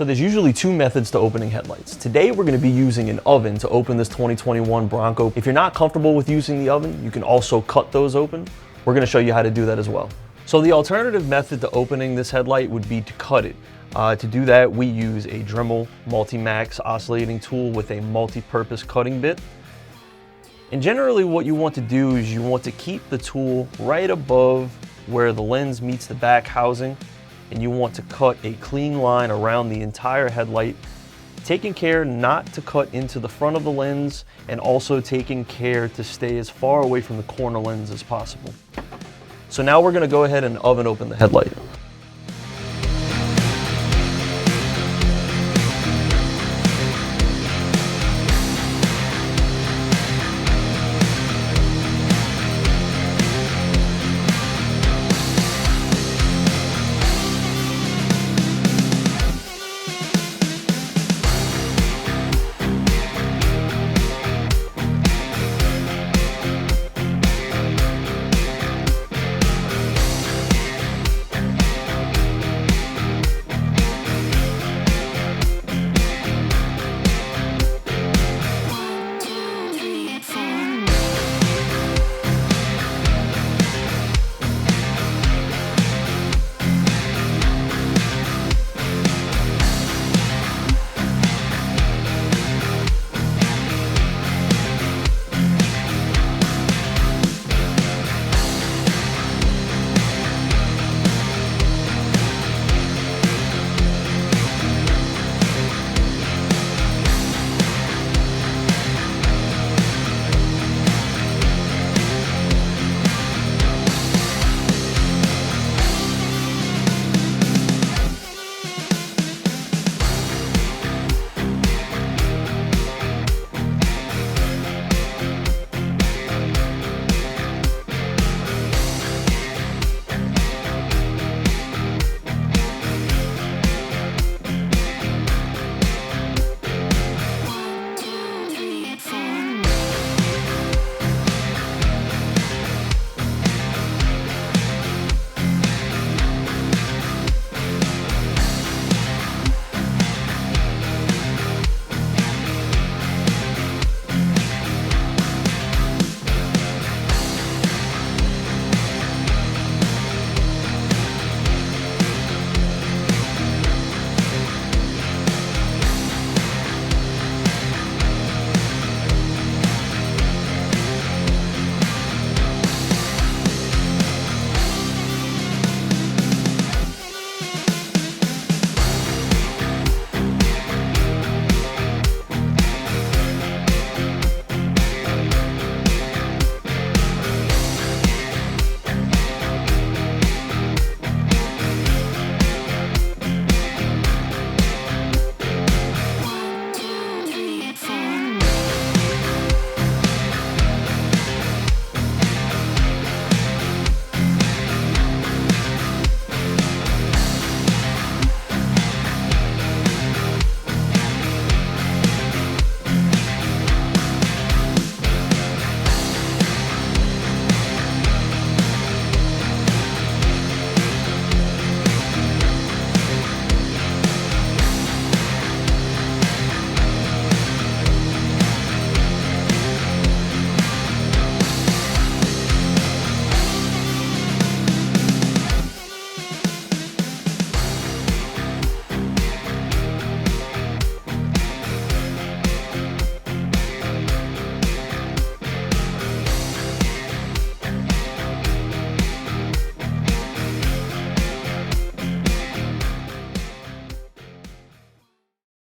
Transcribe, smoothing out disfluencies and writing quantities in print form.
So there's usually two methods to opening headlights. Today we're going to be using an oven to open this 2021 Bronco. If you're not comfortable with using the oven, you can also cut those open. We're going to show you how to do that as well. So the alternative method to opening this headlight would be to cut it. To do that, we use a Dremel Multi-Max oscillating tool with a multi-purpose cutting bit. And generally what you want to do is you want to keep the tool right above where the lens meets the back housing, and you want to cut a clean line around the entire headlight, taking care not to cut into the front of the lens and also taking care to stay as far away from the corner lens as possible. So now we're going to go ahead and oven open the headlight.